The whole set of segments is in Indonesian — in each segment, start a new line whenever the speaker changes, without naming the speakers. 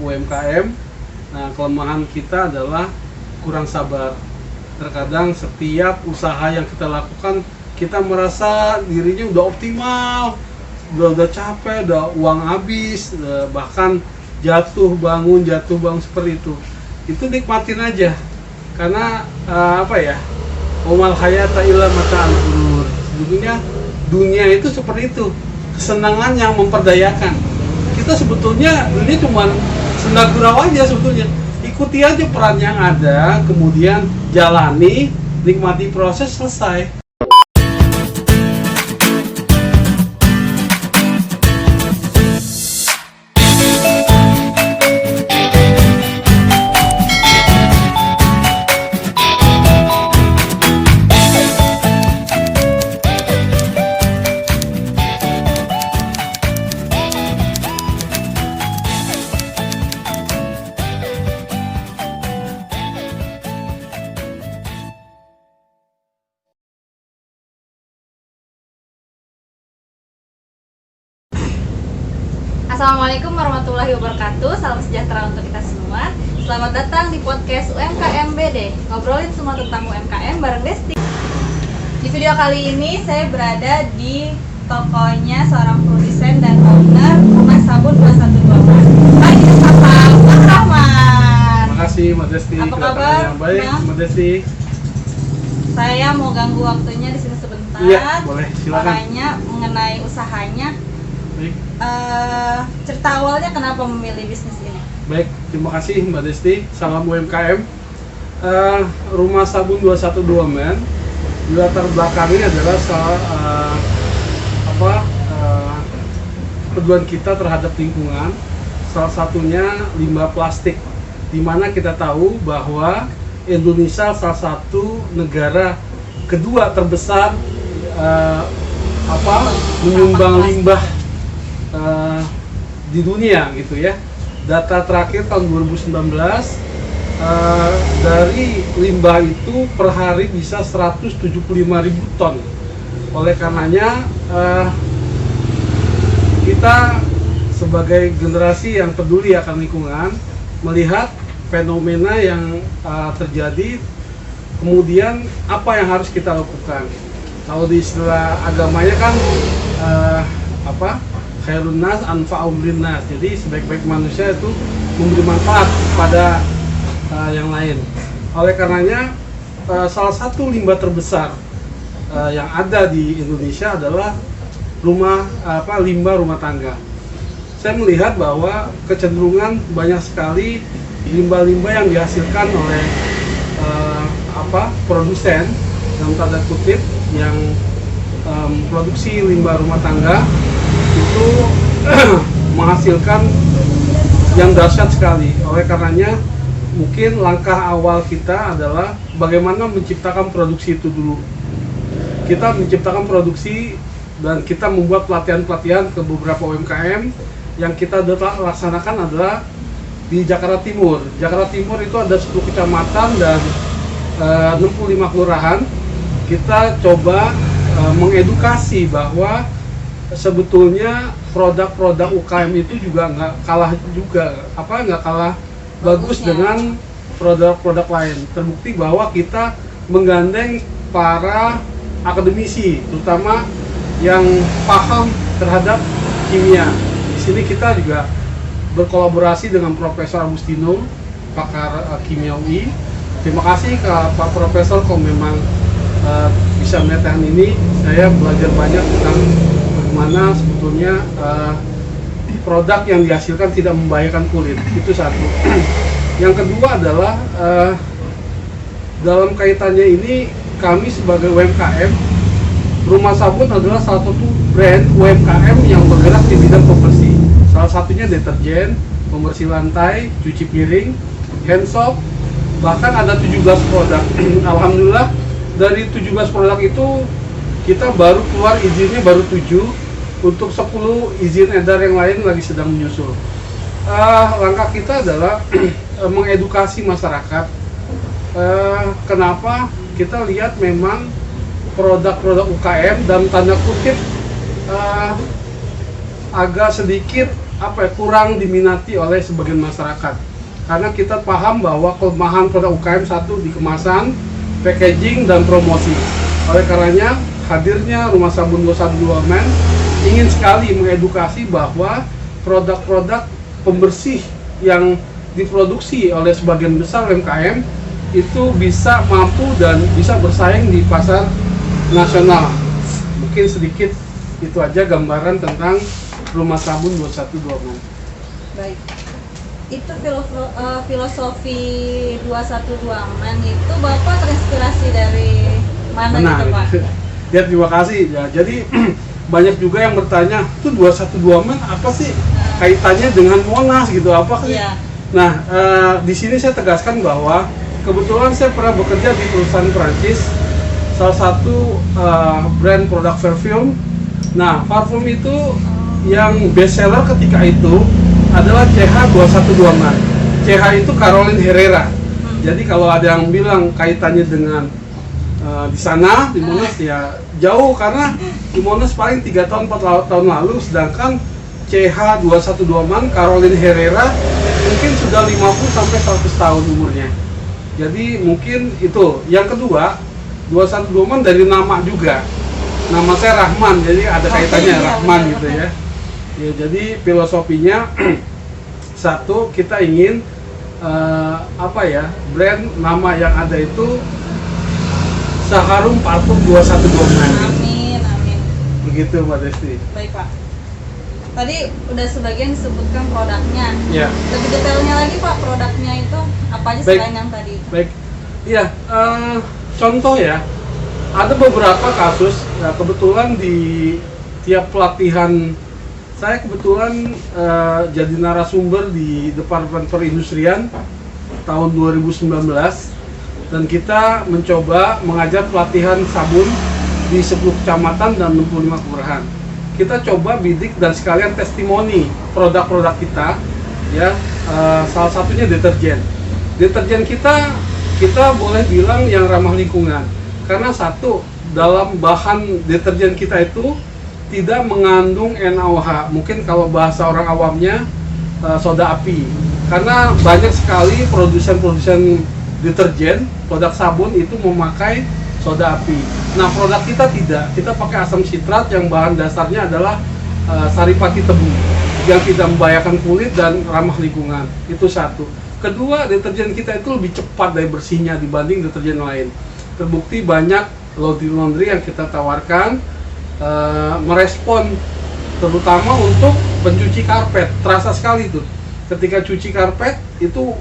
UMKM. Nah, kelemahan kita adalah kurang sabar. Terkadang setiap usaha yang kita lakukan, kita merasa dirinya udah optimal, udah capek, udah uang habis, bahkan jatuh bangun seperti itu. Itu nikmatin aja, karena Omal hayata illa mata'al ghurur. Sebetulnya dunia itu seperti itu, kesenangan yang memperdayakan. Kita sebetulnya ini cuma senda gurau aja sebetulnya. Ikuti aja peran yang ada, kemudian jalani, nikmati proses, selesai.
Assalamualaikum warahmatullahi wabarakatuh. Salam sejahtera untuk kita semua. Selamat datang di podcast UMKM BD. Ngobrolin semua tentang UMKM bareng Desti. Di video kali ini saya berada di tokonya seorang produsen dan owner Rumah Sabun 212. Hai, kita sapa Bang Rahman.
Terima kasih Mbak Desti.
Apa kabar?
Baik, Mbak Desti.
Saya mau ganggu waktunya di sini sebentar.
Iya, boleh, silakan.
Makanya mengenai usahanya.
Baik.
Cerita awalnya kenapa memilih bisnis ini?
Baik, terima kasih Mbak Desti. Salam UMKM. Rumah Sabun 212 Men di latar belakangnya adalah pedulian kita terhadap lingkungan. Salah satunya limbah plastik, di mana kita tahu bahwa Indonesia salah satu negara kedua terbesar menyumbang limbah di dunia gitu ya. Data terakhir tahun 2019 dari limbah itu per hari bisa 175.000 ton. Oleh karenanya kita sebagai generasi yang peduli akan lingkungan melihat fenomena yang terjadi, kemudian apa yang harus kita lakukan. Kalau di istilah agamanya kan khairun nas anfa'um linnas. Jadi sebaik-baik manusia itu memberi manfaat kepada yang lain. Oleh karenanya salah satu limbah terbesar yang ada di Indonesia adalah limbah rumah tangga. Saya melihat bahwa kecenderungan banyak sekali limbah-limbah yang dihasilkan oleh produsen dalam tanda kutip yang produksi limbah rumah tangga itu menghasilkan yang dahsyat sekali. Oleh karenanya mungkin langkah awal kita adalah bagaimana menciptakan produksi itu dulu. Kita menciptakan produksi dan kita membuat pelatihan-pelatihan ke beberapa UMKM. Yang kita laksanakan adalah di Jakarta Timur. Jakarta Timur itu ada 10 kecamatan dan 65 kelurahan. Kita coba mengedukasi bahwa sebetulnya produk-produk UKM itu juga nggak kalah bagus dengan produk-produk lain. Terbukti bahwa kita menggandeng para akademisi, terutama yang paham terhadap kimia. Di sini kita juga berkolaborasi dengan Profesor Agustino, pakar kimia UI. Terima kasih ke Pak Profesor kalau memang bisa melihat ini. Saya belajar banyak tentang mana sebetulnya produk yang dihasilkan tidak membahayakan kulit. Itu satu. Yang kedua adalah dalam kaitannya ini kami sebagai UMKM, Rumah Sabun adalah salah satu brand UMKM yang bergerak di bidang pembersih. Salah satunya deterjen, pembersih lantai, cuci piring, hand soap, bahkan ada 17 produk. Alhamdulillah dari 17 produk itu kita baru keluar izinnya baru 7. Untuk 10 izin edar yang lain lagi sedang menyusul. Langkah kita adalah mengedukasi masyarakat. Kenapa? Kita lihat memang produk-produk UKM dalam tanda kutip agak sedikit kurang diminati oleh sebagian masyarakat. Karena kita paham bahwa kelemahan produk UKM satu di kemasan, packaging, dan promosi. Oleh karenanya, hadirnya Rumah Sabun 212 Men ingin sekali mengedukasi bahwa produk-produk pembersih yang diproduksi oleh sebagian besar UMKM itu bisa mampu dan bisa bersaing di pasar nasional. Mungkin sedikit itu aja gambaran tentang Rumah Sabun 212 Men.
Baik. Itu filosofi 212 Men itu Bapak terinspirasi dari mana gitu Pak?
Ya, terima kasih ya. Jadi banyak juga yang bertanya, itu 212 Men apa sih kaitannya dengan Monas gitu, apa sih?
Iya.
Nah, di sini saya tegaskan bahwa kebetulan saya pernah bekerja di perusahaan Prancis, salah satu brand produk parfum. Nah, parfum itu yang best seller ketika itu adalah CH 212 Men. CH itu Caroline Herrera. Jadi kalau ada yang bilang kaitannya dengan di sana di Monas, ya jauh, karena di Monas paling 3 tahun 4 tahun lalu, sedangkan CH 212 Men Caroline Herrera mungkin sudah 50 sampai 100 tahun umurnya. Jadi mungkin itu. Yang kedua, 212 Men dari nama juga. Nama saya Rahman, jadi ada kaitannya Rahman gitu ya. Ya, jadi filosofinya satu, kita ingin brand nama yang ada itu seharum parfum 212 Men.
Amin, amin.
Begitu Mbak Desti.
Baik Pak. Tadi udah sebagian disebutkan produknya.
Ya.
Lebih detailnya lagi Pak, produknya itu apa aja
Baik.
selain yang tadi?
Baik. Iya, contoh ya. Ada beberapa kasus, ya, kebetulan di tiap pelatihan saya kebetulan jadi narasumber di Departemen Perindustrian tahun 2019, dan kita mencoba mengajar pelatihan sabun di 10 kecamatan dan 65 kelurahan. Kita coba bidik dan sekalian testimoni produk-produk kita, ya. Salah satunya deterjen. Deterjen kita boleh bilang yang ramah lingkungan, karena satu, dalam bahan deterjen kita itu tidak mengandung NaOH. Mungkin kalau bahasa orang awamnya soda api. Karena banyak sekali produsen-produsen deterjen, produk sabun itu memakai soda api. Nah, produk kita tidak. Kita pakai asam sitrat yang bahan dasarnya adalah saripati tebu yang tidak membahayakan kulit dan ramah lingkungan. Itu satu. Kedua, deterjen kita itu lebih cepat daya bersihnya dibanding deterjen lain. Terbukti banyak laundry yang kita tawarkan merespon, terutama untuk pencuci karpet. Terasa sekali tuh ketika cuci karpet itu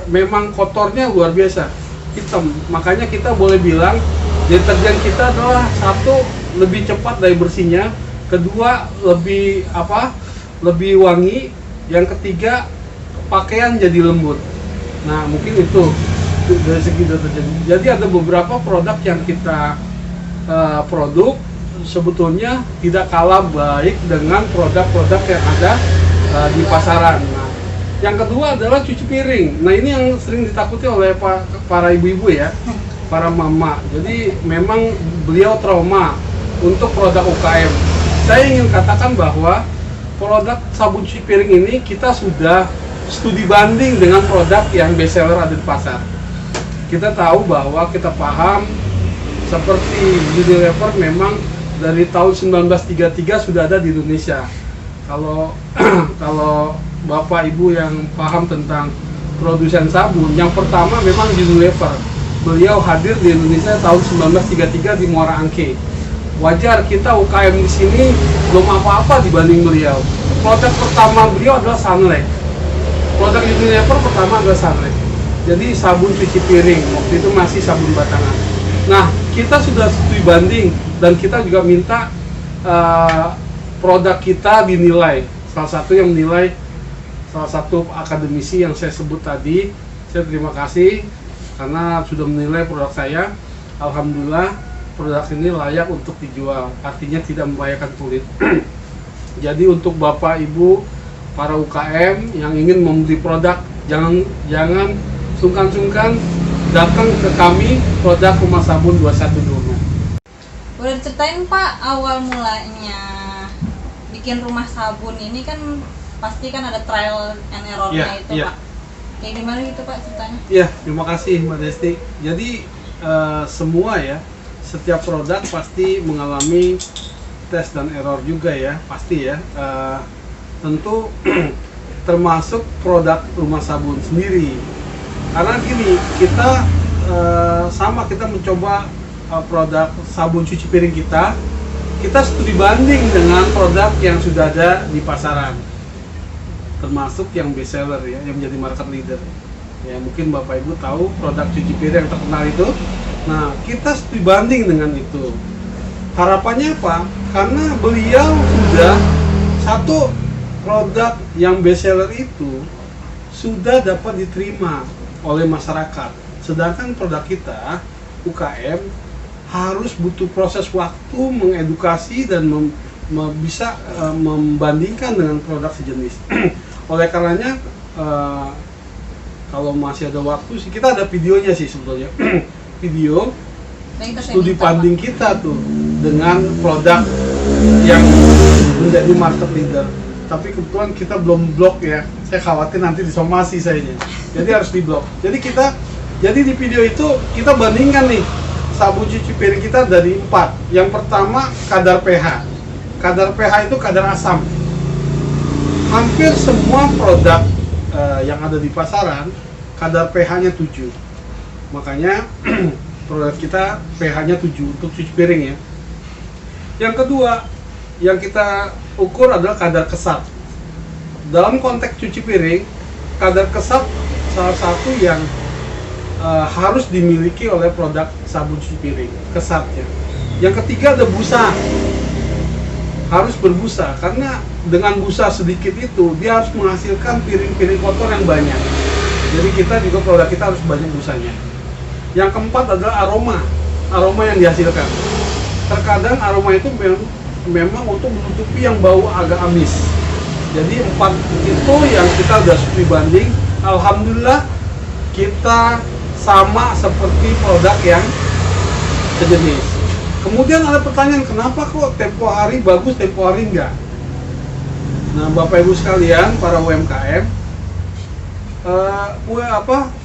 memang kotornya luar biasa, hitam. Makanya kita boleh bilang deterjen kita adalah satu, lebih cepat daya bersihnya, kedua lebih wangi, yang ketiga pakaian jadi lembut. Nah, mungkin itu dari segi deterjen. Jadi ada beberapa produk yang kita produk sebetulnya tidak kalah baik dengan produk-produk yang ada di pasaran. Nah, yang kedua adalah cuci piring. Nah, ini yang sering ditakuti oleh para ibu-ibu ya, para mama. Jadi memang beliau trauma untuk produk UKM. Saya ingin katakan bahwa produk sabun cuci piring ini kita sudah studi banding dengan produk yang best seller ada di pasar. Kita tahu bahwa kita paham seperti Unilever memang dari tahun 1933 sudah ada di Indonesia. Kalau Bapak Ibu yang paham tentang produsen sabun, yang pertama memang Unilever. Beliau hadir di Indonesia tahun 1933 di Muara Angke. Wajar, kita UKM di sini belum apa-apa dibanding beliau. Produk pertama beliau adalah Sunlight. Produk Unilever pertama adalah Sunlight. Jadi sabun cuci piring, waktu itu masih sabun batangan. Nah, kita sudah studi banding dan kita juga minta produk kita dinilai. Salah satu yang menilai, salah satu akademisi yang saya sebut tadi, saya terima kasih karena sudah menilai produk saya. Alhamdulillah produk ini layak untuk dijual, artinya tidak membahayakan kulit. Jadi untuk Bapak Ibu para UKM yang ingin membeli produk, jangan sungkan-sungkan datang ke kami, produk Rumah Sabun 212.
Boleh diceritain Pak awal mulanya bikin rumah sabun ini kan pasti kan ada trial and error-nya
Iya,
itu
iya.
Pak. Kayak gimana gitu Pak ceritanya?
Ya, terima kasih Mbak Desti. Jadi semua ya, setiap produk pasti mengalami tes dan error juga ya, pasti ya. Tentu termasuk produk rumah sabun sendiri. Karena gini, kita kita mencoba produk sabun cuci piring kita studi banding dengan produk yang sudah ada di pasaran, termasuk yang best seller ya, yang menjadi market leader. Ya mungkin Bapak Ibu tahu produk cuci piring yang terkenal itu. Nah, kita studi banding dengan itu. Harapannya apa? Karena beliau sudah satu produk yang best seller itu sudah dapat diterima oleh masyarakat. Sedangkan produk kita UKM harus butuh proses waktu mengedukasi dan bisa membandingkan dengan produk sejenis. Oleh karenanya kalau masih ada waktu sih, kita ada videonya sih sebetulnya. Video studi banding kita tuh dengan produk yang menjadi market leader. Tapi kebetulan kita belum blok ya. Saya khawatir nanti disomasi sayanya. Jadi harus di blok. Jadi di video itu kita bandingkan nih sabun cuci piring kita dari 4. Yang pertama kadar pH. Kadar pH itu kadar asam. Hampir semua produk yang ada di pasaran kadar pH-nya 7. Makanya produk kita pH-nya 7 untuk cuci piring ya. Yang kedua yang kita ukur adalah kadar kesat. Dalam konteks cuci piring, kadar kesat salah satu yang harus dimiliki oleh produk sabun cuci piring, kesatnya. Yang ketiga ada busa, harus berbusa, karena dengan busa sedikit itu dia harus menghasilkan piring-piring kotor yang banyak. Jadi kita juga produk kita harus banyak busanya. Yang keempat adalah aroma yang dihasilkan. Terkadang aroma itu memang untuk menutupi yang bau agak amis. Jadi 4 itu yang kita udah studi banding. Alhamdulillah kita sama seperti produk yang sejenis. Kemudian ada pertanyaan, kenapa kok tempo hari bagus, tempo hari enggak? Nah, Bapak Ibu sekalian, para UMKM,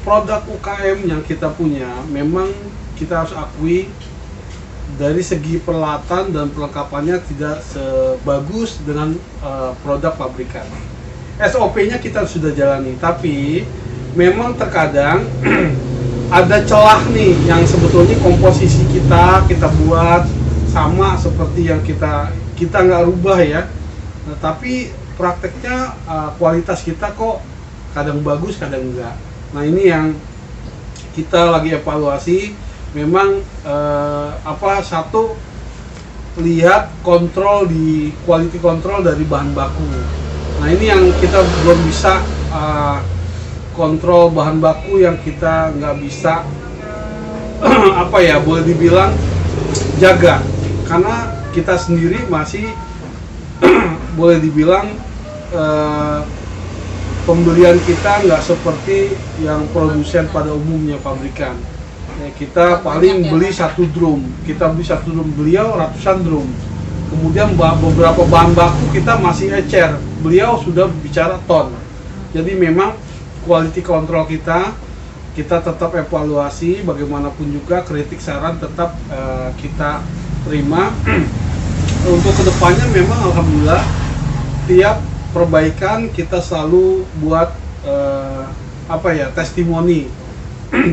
produk UKM yang kita punya, memang kita harus akui dari segi peralatan dan perlengkapannya tidak sebagus dengan produk pabrikan. SOP-nya kita sudah jalani, tapi memang terkadang ada celah nih yang sebetulnya komposisi kita buat sama seperti yang kita nggak rubah ya. Nah, tapi prakteknya kualitas kita kok kadang bagus kadang enggak. Nah, ini yang kita lagi evaluasi. Memang satu, lihat kontrol di quality control dari bahan baku. Nah, ini yang kita belum bisa kontrol bahan baku, yang kita nggak bisa boleh dibilang jaga, karena kita sendiri masih boleh dibilang pembelian kita nggak seperti yang produsen pada umumnya, pabrikan. Kita paling beli 1 drum, beliau ratusan drum. Kemudian beberapa bahan baku kita masih ecer, beliau sudah bicara ton. Jadi memang quality control kita tetap evaluasi, bagaimanapun juga kritik saran tetap kita terima. Untuk kedepannya memang alhamdulillah tiap perbaikan kita selalu buat testimoni.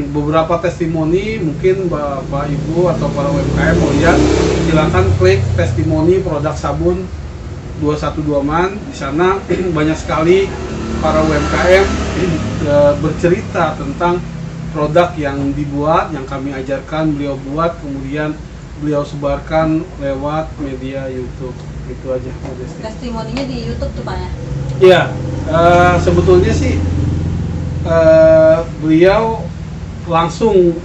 Beberapa testimoni, mungkin Bapak Ibu atau para UMKM mau lihat, silakan klik testimoni produk sabun 212 Man. Di sana banyak sekali para UMKM bercerita tentang produk yang dibuat, yang kami ajarkan, beliau buat, kemudian beliau sebarkan lewat media YouTube. Itu aja.
Testimoninya di YouTube tuh Pak ya?
Iya, sebetulnya sih beliau langsung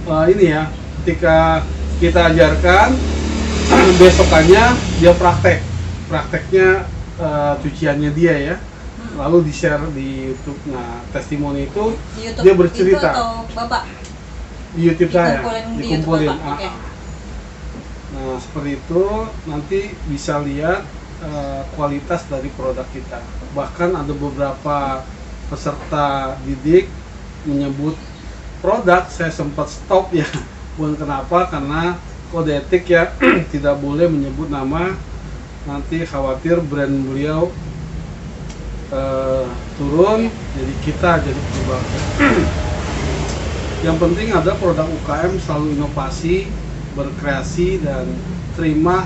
ketika kita ajarkan besokannya dia prakteknya cuciannya dia ya, lalu di share di YouTube. Nah, testimoni itu di YouTube, dia bercerita
itu atau Bapak?
Di YouTube saya
dikumpulin.
Okay. Nah, seperti itu nanti bisa lihat kualitas dari produk kita. Bahkan ada beberapa peserta didik menyebut produk, saya sempat stop ya. Bukan kenapa, karena kode etik ya tidak boleh menyebut nama, nanti khawatir brand beliau turun, jadi kita jadi penyebab. Yang penting ada produk UKM selalu inovasi, berkreasi, dan terima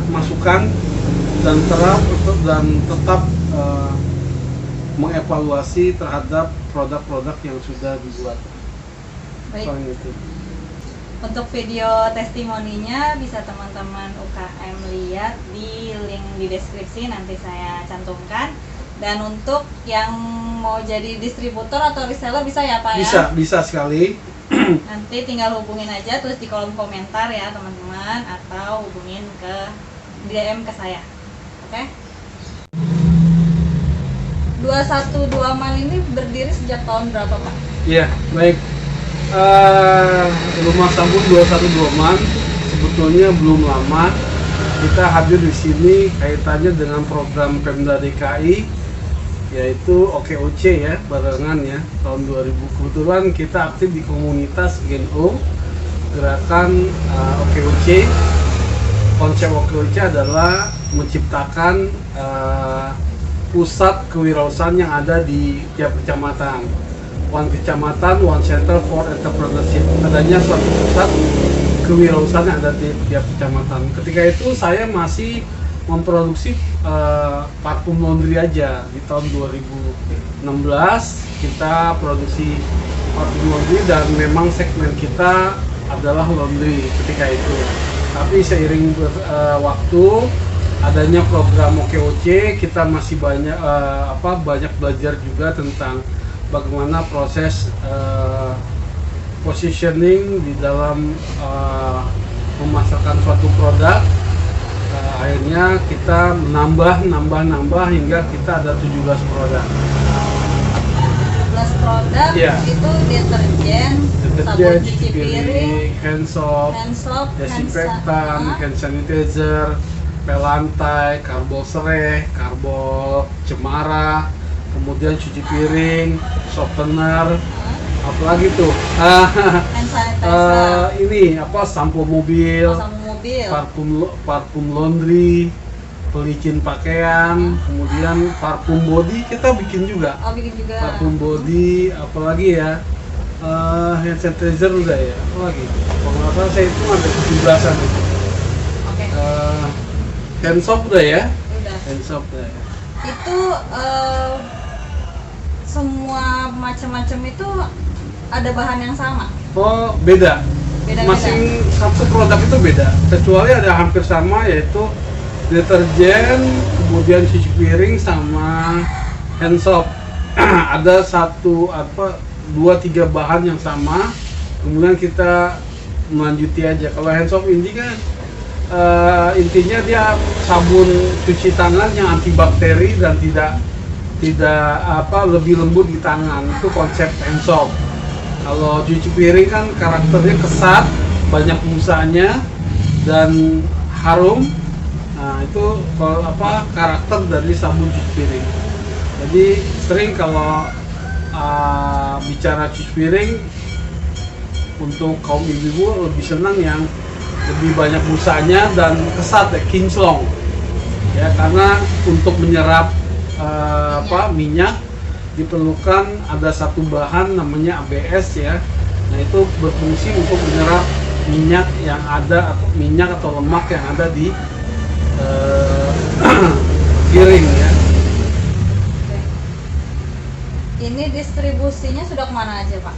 masukan dan tetap mengevaluasi terhadap produk-produk yang sudah dibuat.
Baik.
Soalnya itu.
Untuk video testimoninya bisa teman-teman UKM lihat di link di deskripsi, nanti saya cantumkan. Dan untuk yang mau jadi distributor atau reseller bisa ya Pak ya?
Bisa sekali.
Nanti tinggal hubungin aja, tulis di kolom komentar ya teman-teman, atau hubungin ke DM ke saya. Oke? 212 Man ini berdiri sejak tahun berapa Pak?
Iya, baik. Rumah Sabun 212 Man sebetulnya belum lama. Kita hadir di sini kaitannya dengan program Pemda DKI, yaitu OKOC ya, barengan ya, tahun 2000. Kebetulan kita aktif di komunitas GNO, gerakan OKOC. Konsep OKOC adalah menciptakan pusat kewirausahaan yang ada di tiap kecamatan. One kecamatan, one center for entrepreneurship. Adanya suatu pusat kewirausahaan yang ada di tiap kecamatan. Ketika itu saya masih memproduksi parfum laundry aja. Di tahun 2016 kita produksi parfum laundry, dan memang segmen kita adalah laundry ketika itu. Tapi seiring waktu adanya program OKOC, kita masih banyak belajar juga tentang bagaimana proses positioning di dalam memasarkan suatu produk. Akhirnya kita nambah hingga kita ada 17 produk.
17 produk
Iya.
itu deterjen, sabun cuci piring,
hand soap, desinfektan, hand sanitizer, pel lantai, karbol sereh, karbol cemara, kemudian cuci piring, softener, apalagi tuh
hand sanitizer,
ini sampo mobil, parfum laundry, pelicin pakaian, kemudian parfum body kita bikin juga. Parfum body, apalagi ya, hand sanitizer udah ya, apalagi kalau nggak salah saya itu ada 17-an itu. Hand soap udah ya?
Udah.
Hand soap udah ya.
Itu semua macam-macam itu ada bahan yang sama?
Oh, beda. Masing satu produk itu beda. Kecuali ada hampir sama, yaitu deterjen, kemudian cuci piring sama hand soap. Ada 2-3 bahan yang sama. Kemudian kita melanjuti aja. Kalau hand soap ini kan intinya dia sabun cuci tangan yang antibakteri dan tidak lebih lembut di tangan. Itu konsep hand soap. Kalau cuci piring kan karakternya kesat, banyak busanya dan harum. Nah, itu karakter dari sabun cuci piring. Jadi sering kalau bicara cuci piring, untuk kaum ibu-ibu lebih senang yang lebih banyak busanya dan kesat ya, kinclong ya, karena untuk menyerap minyak diperlukan ada satu bahan namanya ABS ya. Nah, itu berfungsi untuk menyerap minyak yang ada, atau minyak atau lemak yang ada di piring ya.
Ini distribusinya sudah kemana aja Pak?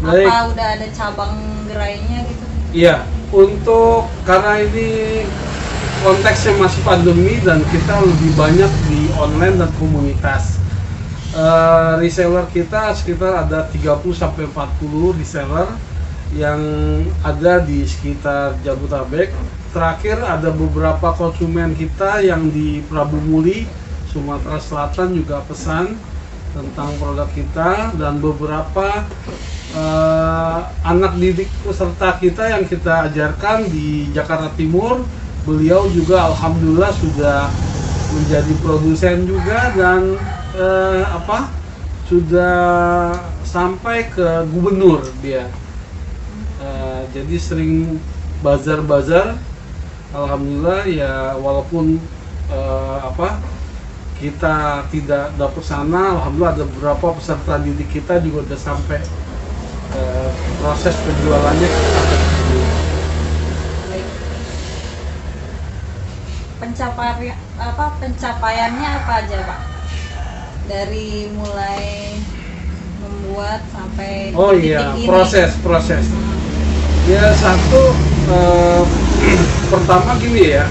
Baik.
Apa udah ada cabang gerainya gitu?
Iya, karena ini konteksnya masih pandemi dan kita lebih banyak di online dan komunitas. Reseller kita sekitar ada 30-40 reseller yang ada di sekitar Jabodetabek. Terakhir ada beberapa konsumen kita yang di Prabu Muli, Sumatera Selatan juga pesan tentang produk kita, dan beberapa anak didik peserta kita yang kita ajarkan di Jakarta Timur, beliau juga alhamdulillah sudah menjadi produsen juga dan sudah sampai ke gubernur dia. Jadi sering bazar-bazar. Alhamdulillah ya, walaupun kita tidak dapat sana, alhamdulillah ada beberapa peserta didik kita juga udah sampai proses penjualannya sampai ke sini.
Baik. Pencapaiannya apa aja, Pak? Dari mulai membuat sampai titik ini.
proses. Ya satu, pertama gini ya,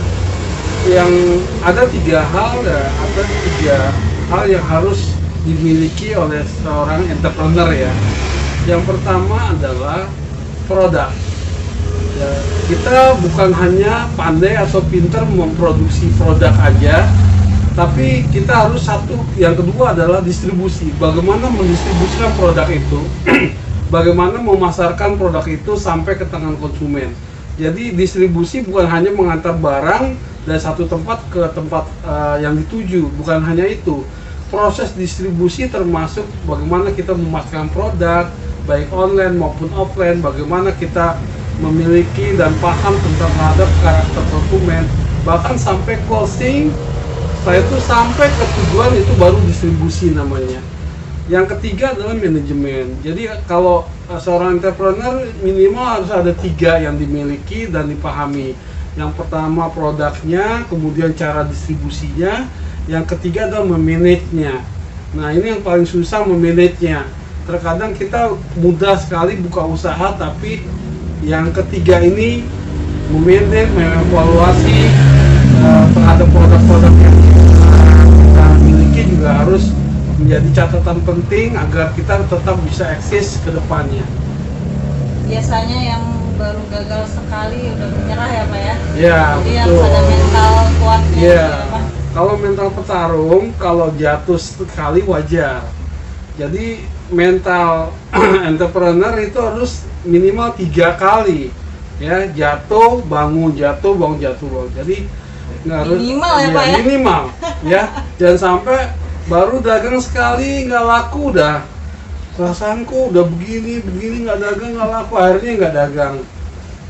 yang ada tiga hal yang harus dimiliki oleh seorang entrepreneur ya. Yang pertama adalah produk. Ya, kita bukan hanya pandai atau pintar memproduksi produk aja, tapi kita harus yang kedua adalah distribusi. Bagaimana mendistribusikan produk itu, bagaimana memasarkan produk itu sampai ke tangan konsumen. Jadi distribusi bukan hanya mengantar barang dari satu tempat ke tempat yang dituju, bukan hanya itu. Proses distribusi termasuk bagaimana kita memasarkan produk, baik online maupun offline, bagaimana kita memiliki dan paham tentang terhadap karakter konsumen, bahkan sampai closing. Setelah itu sampai ke tujuan, itu baru distribusi namanya. Yang ketiga adalah manajemen. Jadi kalau seorang entrepreneur minimal harus ada 3 yang dimiliki dan dipahami. Yang pertama produknya, kemudian cara distribusinya, yang ketiga adalah memanagenya. Nah ini yang paling susah, memanagenya. Terkadang kita mudah sekali buka usaha, tapi yang ketiga ini memanage, mengevaluasi terhadap produk-produk yang kita miliki juga harus menjadi catatan penting agar kita tetap bisa eksis ke depannya.
Biasanya yang baru gagal sekali udah menyerah ya Pak ya?
Ya,
jadi
betul.
harus ada mental kuatnya
Ya,
ya, Pak?
kalau mental petarung, kalau jatuh sekali wajar. Jadi mental entrepreneur itu harus minimal 3 kali. Ya, jatuh, bangun. Jadi nggak harus
minimal ya, Pak ya?
Minimal ya. Jangan sampai baru dagang sekali nggak laku udah. Perasaanku udah begini nggak dagang, nggak laku, akhirnya nggak dagang.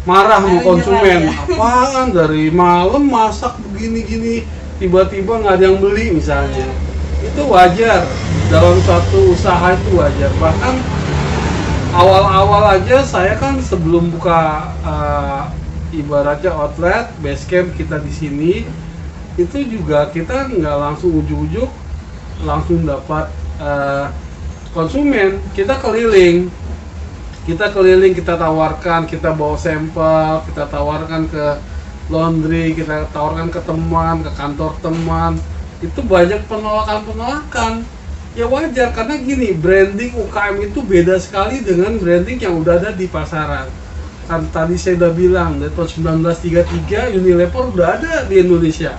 Marah sama konsumen.
Ya.
Apaan dari malam masak begini tiba-tiba nggak ada yang beli misalnya. Itu wajar, dalam suatu usaha itu wajar. Bahkan awal-awal aja saya kan sebelum buka ibaratnya outlet, base camp kita di sini, itu juga kita nggak langsung ujuk-ujuk langsung dapat konsumen. Kita keliling, kita tawarkan, kita bawa sampel, kita tawarkan ke laundry, kita tawarkan ke teman, ke kantor teman. Itu banyak penolakan. Ya wajar, karena gini, branding UKM itu beda sekali dengan branding yang udah ada di pasaran. Kan tadi saya udah bilang, dari tahun 1933 Unilever udah ada di Indonesia.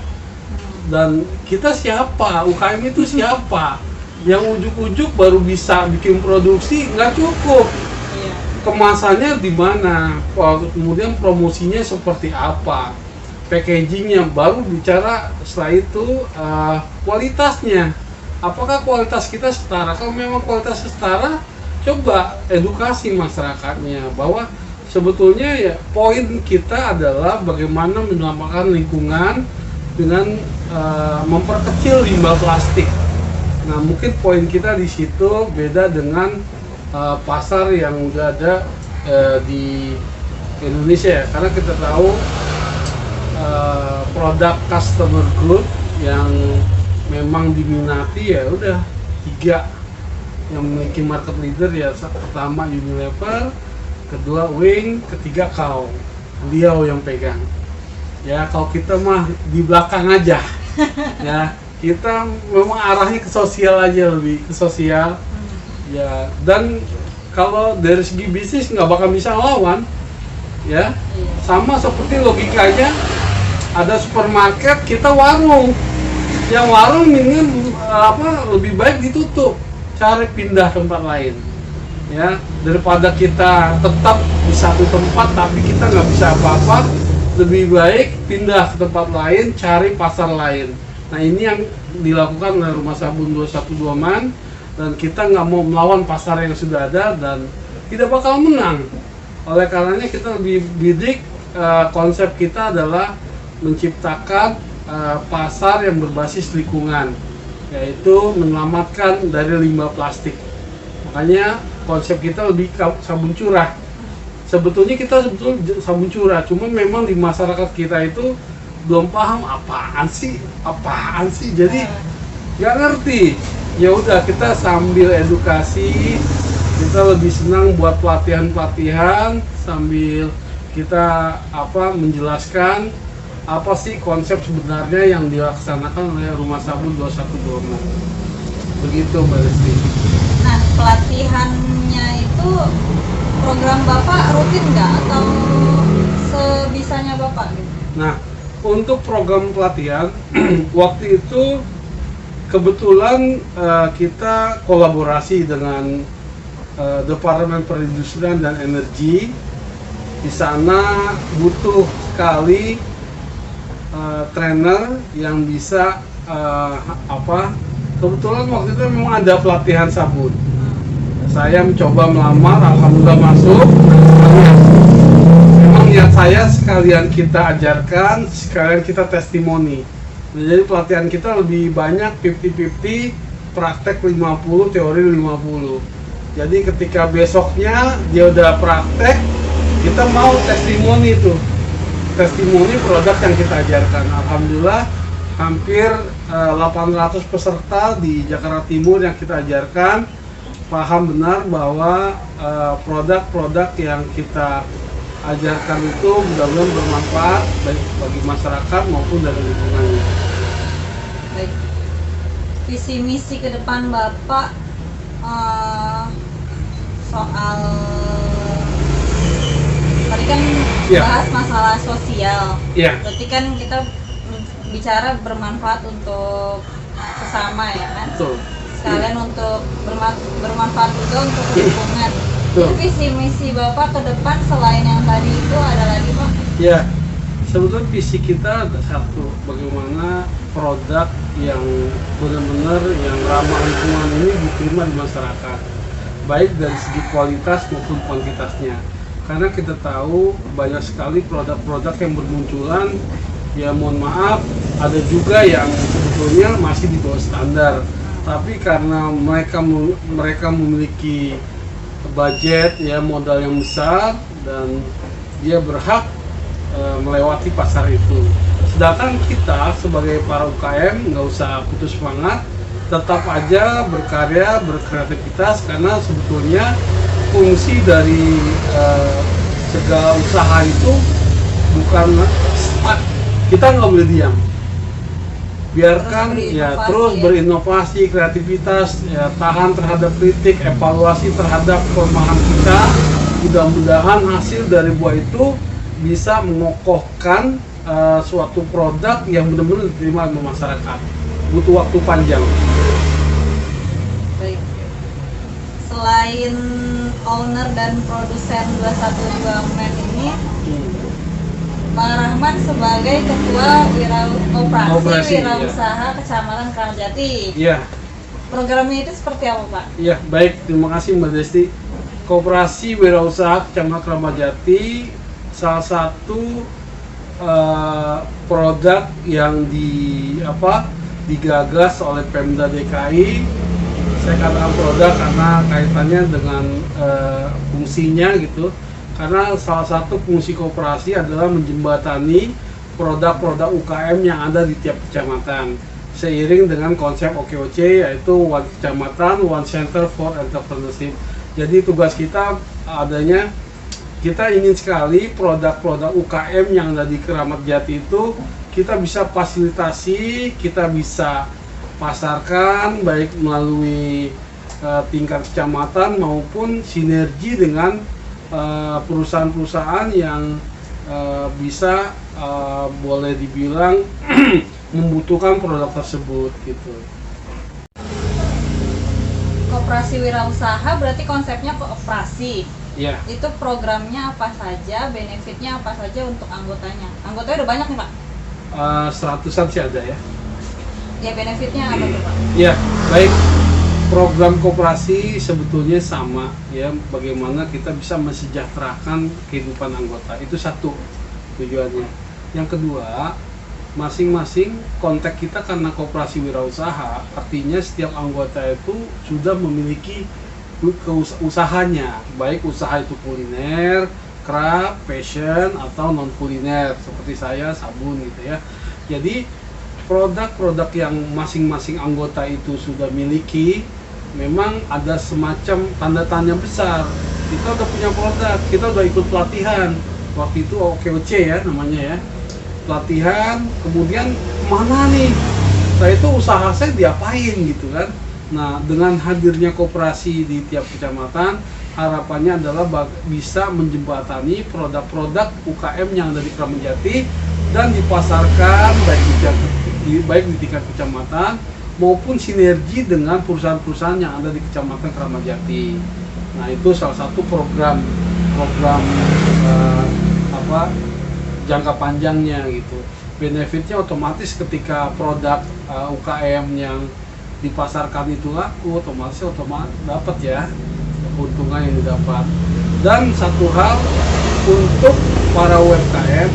Dan kita siapa? UKM itu siapa? Yang ujuk-ujuk baru bisa bikin produksi, nggak cukup.
Iya.
Kemasannya di mana? Kemudian promosinya seperti apa? Packagingnya, baru bicara setelah itu kualitasnya. Apakah kualitas kita setara? Kalau memang kualitas setara, coba edukasi masyarakatnya bahwa sebetulnya ya poin kita adalah bagaimana menyelamatkan lingkungan dengan memperkecil limbah plastik. Nah, mungkin poin kita di situ beda dengan pasar yang udah ada di Indonesia ya. Karena kita tahu produk customer good yang memang diminati ya udah 3 yang memiliki market leader ya. Pertama Unilever, kedua Wing, ketiga Kao. Beliau yang pegang. Ya kalau kita mah di belakang aja. Ya kita memang arahnya ke sosial aja, lebih ke sosial. Ya dan kalau dari segi bisnis nggak bakal bisa lawan. Ya sama seperti logikanya, ada supermarket, kita warung. Yang warung ini lebih baik ditutup, cari pindah tempat lain. Ya daripada kita tetap di satu tempat tapi kita nggak bisa apa-apa, lebih baik pindah ke tempat lain, cari pasar lain. Nah ini yang dilakukan oleh Rumah Sabun 212 Man, dan kita nggak mau melawan pasar yang sudah ada dan tidak bakal menang. Oleh karenanya kita lebih bidik, konsep kita adalah menciptakan pasar yang berbasis lingkungan, yaitu menyelamatkan dari limbah plastik. Makanya konsep kita lebih sabun curah. Sebetulnya kita sabun curah, cuma memang di masyarakat kita itu belum paham apaan sih, jadi nggak ngerti. Ya udah, kita sambil edukasi, kita lebih senang buat pelatihan sambil kita menjelaskan apa sih konsep sebenarnya yang dilaksanakan oleh Rumah Sabun 212. Begitu Mbak Desti.
Nah, pelatihannya itu program Bapak rutin nggak atau sebisanya Bapak gitu?
Nah, untuk program pelatihan waktu itu kebetulan kita kolaborasi dengan Departemen Perindustrian dan Energi. Di sana butuh sekali trainer yang bisa kebetulan waktu itu memang ada pelatihan sabun. Saya mencoba melamar, alhamdulillah masuk. Memang niat saya sekalian kita ajarkan, sekalian kita testimoni. Jadi pelatihan kita lebih banyak 50-50, praktek 50, teori 50. Jadi ketika besoknya dia udah praktek, kita mau testimoni testimoni produk yang kita ajarkan. Alhamdulillah hampir 800 peserta di Jakarta Timur yang kita ajarkan paham benar bahwa produk-produk yang kita ajarkan itu mudah-mudahan bermanfaat baik bagi masyarakat maupun dari lingkungannya.
Baik. Visi misi ke depan Bapak soal tadi kan bahas masalah sosial. Berarti kan kita bicara bermanfaat untuk sesama ya kan?
Betul.
Sekalian untuk bermanfaat juga untuk lingkungan. Visi misi Bapak ke depan selain yang tadi itu ada lagi Pak?
Ya, sebetulnya visi kita ada satu, bagaimana produk yang benar-benar yang ramah lingkungan ini diterima di masyarakat, baik dari segi kualitas maupun kuantitasnya. Karena kita tahu banyak sekali produk-produk yang bermunculan, ya mohon maaf, ada juga yang sebetulnya masih di bawah standar. Tapi karena mereka memiliki budget, ya modal yang besar, dan dia berhak melewati pasar itu. Sedangkan kita sebagai para UKM nggak usah putus semangat, tetap aja berkarya, berkreativitas, karena sebetulnya fungsi dari segala usaha itu bukan stuck. Kita nggak boleh diam, biarkan terus berinovasi, kreativitas, ya, tahan terhadap kritik, evaluasi terhadap kelemahan kita. Mudah-mudahan hasil dari buah itu bisa mengokohkan suatu produk yang benar-benar diterima oleh masyarakat. Butuh waktu panjang.
Baik. Selain owner dan produsen 212 Man ini, Bang Rahman sebagai Ketua Operasi Wirausaha Kecamatan Kramajati.
Iya.
Programnya itu seperti apa Pak?
Iya, baik. Terima kasih Mbak Desti. Koperasi Wirausaha Kecamatan Kramajati salah satu produk yang digagas oleh Pemda DKI. Saya katakan produk karena kaitannya dengan fungsinya gitu. Karena salah satu fungsi koperasi adalah menjembatani produk-produk UKM yang ada di tiap kecamatan. Seiring dengan konsep OKOC, yaitu One Kecamatan, One Center for Entrepreneurship. Jadi tugas kita adanya, kita ingin sekali produk-produk UKM yang ada di Keramat Jati itu kita bisa fasilitasi, kita bisa pasarkan baik melalui tingkat kecamatan maupun sinergi dengan perusahaan-perusahaan yang bisa boleh dibilang membutuhkan produk tersebut gitu.
Koperasi Wirausaha berarti konsepnya kooperasi.
Iya.
Itu programnya apa saja, benefitnya apa saja untuk anggotanya? Anggotanya udah banyak nih Pak?
100-an sih ada ya.
Ya benefitnya apa tuh Pak?
Ya, baik. Program koperasi sebetulnya sama ya, bagaimana kita bisa mensejahterakan kehidupan anggota. Itu satu tujuannya. Yang kedua, masing-masing kontak kita karena koperasi wirausaha, artinya setiap anggota itu sudah memiliki usahanya, baik usaha itu kuliner, craft, fashion, atau non kuliner seperti saya sabun gitu ya. Jadi produk-produk yang masing-masing anggota itu sudah miliki, memang ada semacam tanda tanya besar. Kita udah punya produk, kita udah ikut pelatihan. Waktu itu OKOC ya namanya ya. Pelatihan, kemudian mana nih? Saya itu usaha saya diapain gitu kan. Nah, dengan hadirnya koperasi di tiap kecamatan, harapannya adalah bisa menjembatani produk-produk UKM yang ada di Kramat Jati dan dipasarkan baik di tingkat kecamatan maupun sinergi dengan perusahaan-perusahaan yang ada di Kecamatan Kramat Jati. Nah, itu salah satu program jangka panjangnya gitu. Benefitnya otomatis ketika produk UKM yang dipasarkan itu laku, otomatis dapat ya keuntungan yang didapat. Dan satu hal, untuk para UMKM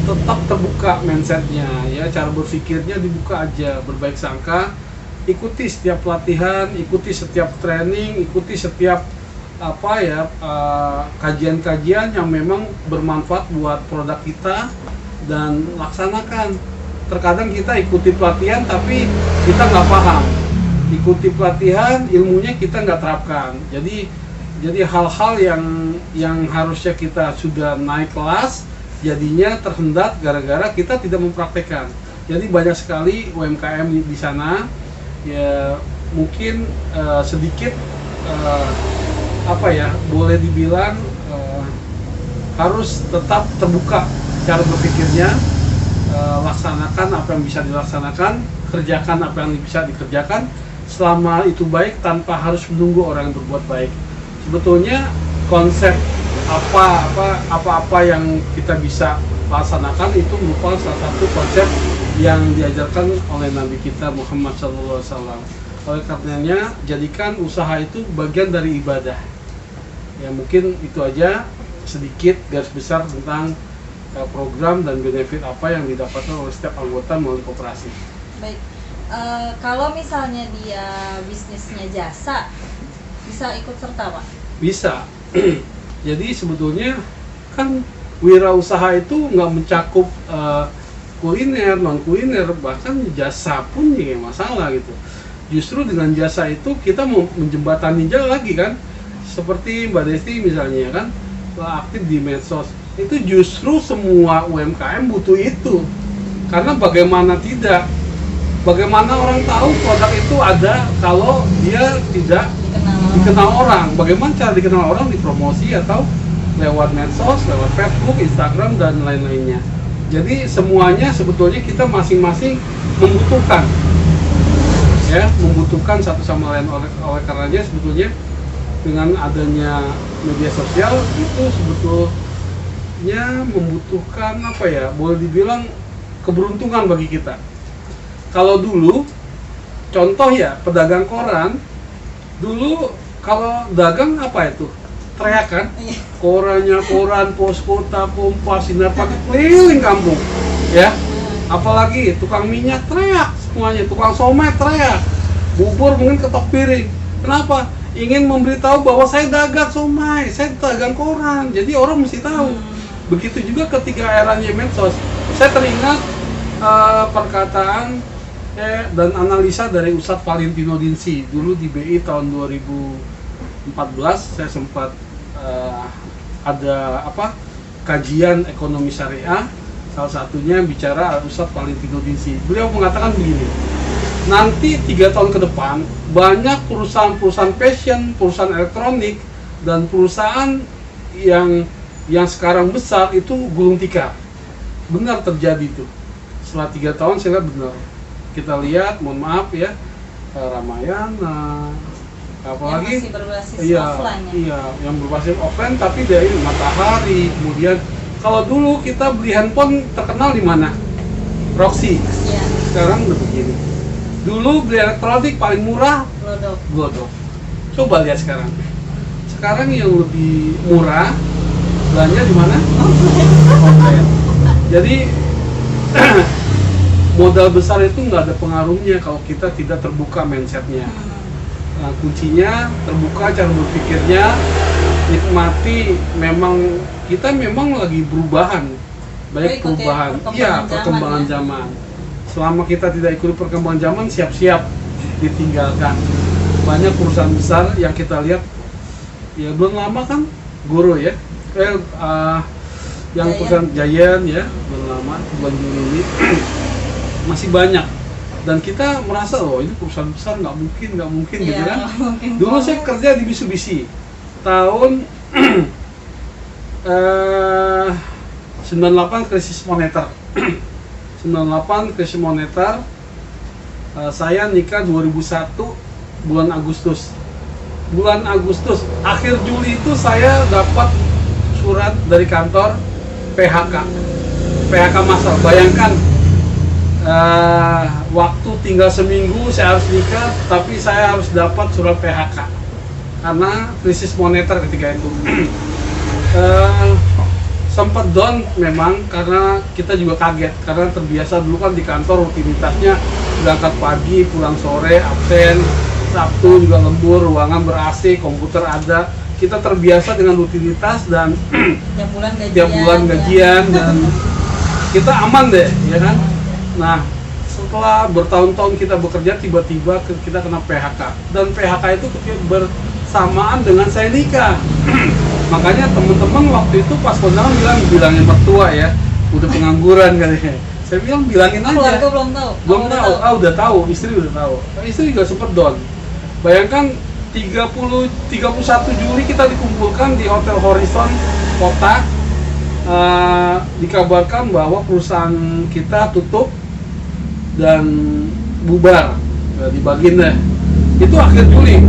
tetap terbuka mindsetnya ya, cara berpikirnya dibuka aja, berbaik sangka, ikuti setiap pelatihan, ikuti setiap training, ikuti setiap kajian-kajian yang memang bermanfaat buat produk kita dan laksanakan. Terkadang kita ikuti pelatihan tapi kita nggak paham, ikuti pelatihan ilmunya kita nggak terapkan. Jadi hal-hal yang harusnya kita sudah naik kelas jadinya terhendat gara-gara kita tidak mempraktekkan. Jadi banyak sekali UMKM di sana ya, mungkin sedikit boleh dibilang harus tetap terbuka cara berpikirnya, laksanakan apa yang bisa dilaksanakan, kerjakan apa yang bisa dikerjakan selama itu baik tanpa harus menunggu orang yang berbuat baik. Sebetulnya konsep apa yang kita bisa laksanakan itu merupakan salah satu konsep yang diajarkan oleh Nabi kita Muhammad SAW. Oleh karenanya, jadikan usaha itu bagian dari ibadah. Ya, mungkin itu aja sedikit garis besar tentang program dan benefit apa yang didapatkan oleh setiap anggota melalui koperasi.
Baik, kalau misalnya dia bisnisnya jasa, bisa ikut serta Pak?
Bisa. Jadi sebetulnya kan wirausaha itu nggak mencakup kuliner, non kuliner, bahkan jasa pun ya masalah gitu. Justru dengan jasa itu kita mau menjembatani lagi kan, seperti Mbak Desti misalnya kan aktif di medsos, itu justru semua UMKM butuh itu. Karena bagaimana orang tahu produk itu ada kalau dia tidak dikenal orang. Bagaimana cara dikenal orang? Dipromosi atau lewat medsos, lewat Facebook, Instagram, dan lain-lainnya. Jadi semuanya sebetulnya kita masing-masing membutuhkan satu sama lain. Oleh karenanya sebetulnya dengan adanya media sosial itu sebetulnya membutuhkan boleh dibilang keberuntungan bagi kita. Kalau dulu contoh ya, pedagang koran dulu kalau dagang teriak kan, koran pos kota, Kompas, Sinar Pagi, keliling kampung ya. Apalagi tukang minyak teriak semuanya, tukang somai teriak, bubur mungkin ketok piring. Kenapa? Ingin memberitahu bahwa saya dagang somai, saya dagang koran, jadi orang mesti tahu. Begitu juga ketika eranya medsos. Saya teringat perkataan dan analisa dari Ustadz Valentino Dinsi dulu di BI tahun 2014. Saya sempat ada kajian ekonomi syariah, salah satunya bicara Ustadz Valentino Dinsi. Beliau mengatakan begini, nanti 3 tahun ke depan banyak perusahaan-perusahaan fashion, perusahaan elektronik, dan perusahaan yang sekarang besar itu gulung tikar. Benar terjadi itu. Setelah 3 tahun saya lihat benar. Kita lihat, mohon maaf ya, Ramayana, apalagi
yang masih berbasis offline ya?
Iya, yang berbasis offline tapi dari Matahari. Kemudian kalau dulu kita beli handphone terkenal di mana? Roxy. Ya. Sekarang udah begini. Dulu beli elektronik paling murah Glodok. Coba lihat sekarang. Sekarang yang lebih murah belanja di mana? Online. Jadi modal besar itu nggak ada pengaruhnya kalau kita tidak terbuka mindsetnya. Nah, kuncinya terbuka cara berpikirnya, nikmati. Kita memang lagi perubahan, banyak perubahan. Iya, perkembangan zaman. Selama kita tidak ikut perkembangan zaman, siap-siap ditinggalkan. Banyak perusahaan besar yang kita lihat, ya belum lama kan, Guru ya, yang perusahaan Giant ya, belum lama, bulan Juli ini masih banyak. Dan kita merasa loh ini perusahaan besar nggak mungkin gitu kan. Dulu saya kerja di Mitsubishi tahun 98 krisis moneter. 98 krisis moneter. Saya nikah 2001 bulan Agustus. Akhir Juli itu saya dapat surat dari kantor PHK massal. Bayangkan waktu tinggal seminggu saya harus nikah, tapi saya harus dapat surat PHK karena krisis moneter ketika itu. Sempat down memang karena kita juga kaget karena terbiasa dulu kan di kantor rutinitasnya berangkat pagi, pulang sore, absen, Sabtu juga lembur, ruangan ber-AC, komputer ada. Kita terbiasa dengan rutinitas dan tiap bulan gajian dan kita aman deh, ya kan? Nah, setelah bertahun-tahun kita bekerja, tiba-tiba kita kena PHK. Dan PHK itu bersamaan dengan saya nikah. Makanya teman-teman waktu itu pas kondangan bilangin mertua ya, udah pengangguran katanya. Saya bilang bilangin aja.
Keluarga belum tahu.
Udah tahu, istri udah tahu. Istri juga sempat down. Bayangkan 31 Juli kita dikumpulkan di Hotel Horizon Kota. Dikabarkan bahwa perusahaan kita tutup dan bubar, dibagiin deh. Itu akhir Juli.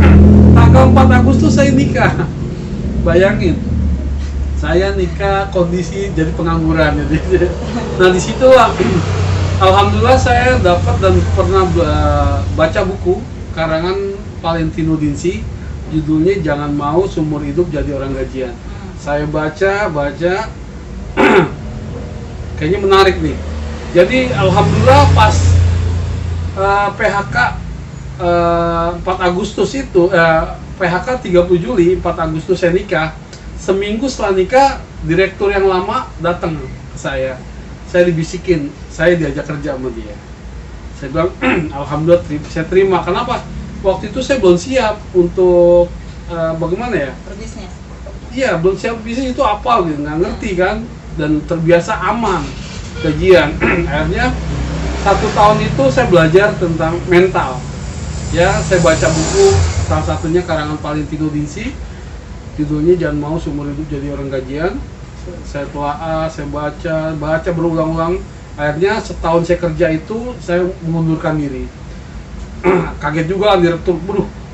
Tanggal 4 Agustus saya nikah. Bayangin, saya nikah kondisi jadi pengangguran. Nah disitulah, alhamdulillah saya dapat dan pernah baca buku karangan Valentino Dinci, judulnya Jangan Mau Seumur Hidup Jadi Orang Gajian. Saya baca, kayaknya menarik nih. Jadi alhamdulillah pas PHK 4 Agustus itu, PHK 30 Juli, 4 Agustus saya nikah. Seminggu setelah nikah, direktur yang lama datang ke saya. Saya dibisikin, saya diajak kerja sama dia. Saya bilang, alhamdulillah saya terima. Kenapa? Waktu itu saya belum siap untuk bagaimana ya?
Berbisnis.
Iya, belum siap bisnis itu apa gitu, nggak ngerti kan. Dan terbiasa aman, gajian. Akhirnya 1 tahun itu saya belajar tentang mental. Ya, saya baca buku, salah satunya karangan Valentino Dinci, judulnya Jangan Mau Seumur Hidup Jadi Orang Gajian. Saya telaah, saya baca berulang-ulang. Akhirnya setahun saya kerja itu, saya mengundurkan diri. Kaget juga direktur,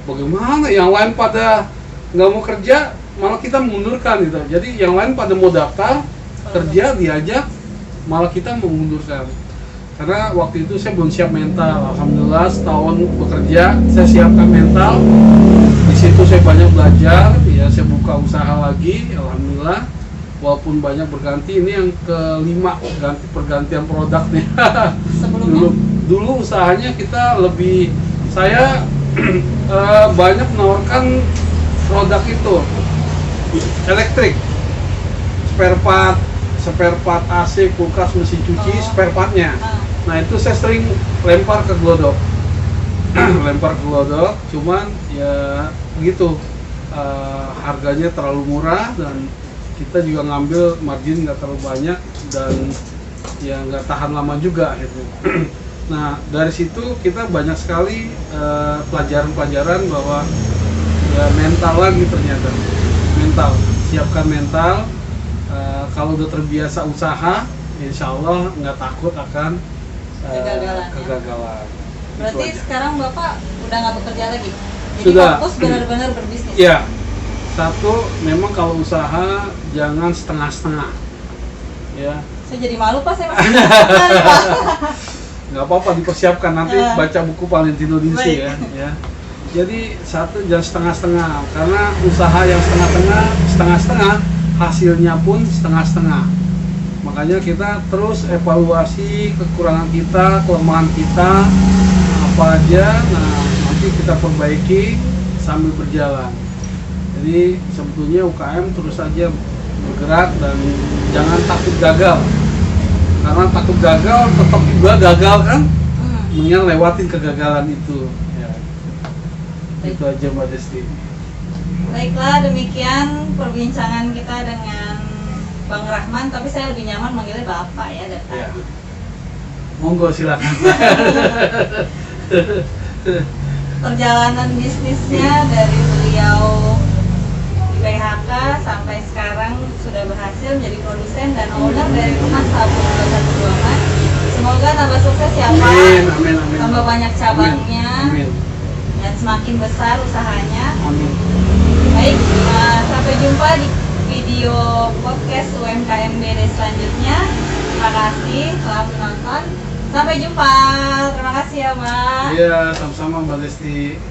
bagaimana yang lain pada nggak mau kerja, malah kita mengundurkan gitu. Jadi yang lain pada mau daftar, kerja, diajak, malah kita mengundurkan. Karena waktu itu saya belum siap mental. Alhamdulillah setahun bekerja saya siapkan mental. Di situ saya banyak belajar, ya saya buka usaha lagi. Alhamdulillah, walaupun banyak berganti, ini yang kelima pergantian produk nih.
Sebelumnya?
Dulu usahanya kita lebih, saya banyak menawarkan produk itu elektrik, spare part AC, kulkas, mesin cuci, spare partnya. Nah itu saya sering lempar ke Glodok. Cuman ya begitu, harganya terlalu murah dan kita juga ngambil margin nggak terlalu banyak dan ya nggak tahan lama juga akhirnya. Nah dari situ kita banyak sekali pelajaran-pelajaran bahwa ya mental lagi ternyata, siapkan mental. Kalau udah terbiasa usaha, insya Allah nggak takut akan kegagalan.
Berarti sekarang Bapak udah nggak bekerja lagi? Jadi
Sudah.
fokus benar-benar berbisnis?
Iya. Satu, memang kalau usaha jangan setengah-setengah. Ya.
Saya jadi malu Pak, saya masih bekerja, Pak.
nggak apa-apa, dipersiapkan nanti baca buku Valentino Dinci ya. Jadi satu jangan setengah-setengah, karena usaha yang setengah-setengah hasilnya pun setengah-setengah. Makanya kita terus evaluasi kekurangan kita, kelemahan kita apa aja, nah nanti kita perbaiki sambil berjalan. Jadi sebetulnya UKM terus saja bergerak dan jangan takut gagal, karena takut gagal tetap juga gagal kan, mendingan lewatin kegagalan itu. Itu aja Mbak Desti.
Baiklah, demikian perbincangan kita dengan Bang Rahman, tapi saya lebih nyaman manggilnya Bapak ya dari tadi.
Monggo silakan.
Perjalanan bisnisnya dari beliau di PHK sampai sekarang sudah berhasil menjadi produsen dan owner dari rumah sabun 212. Semoga tambah sukses ya Pak.
Amin.
Tambah banyak cabangnya.
Amin.
Dan semakin besar usahanya.
Amin.
Baik, sampai jumpa di video podcast UMKM BD selanjutnya. Terima kasih telah menonton. Sampai jumpa. Terima kasih ya, Mbak.
Iya, sama-sama Mbak Desti.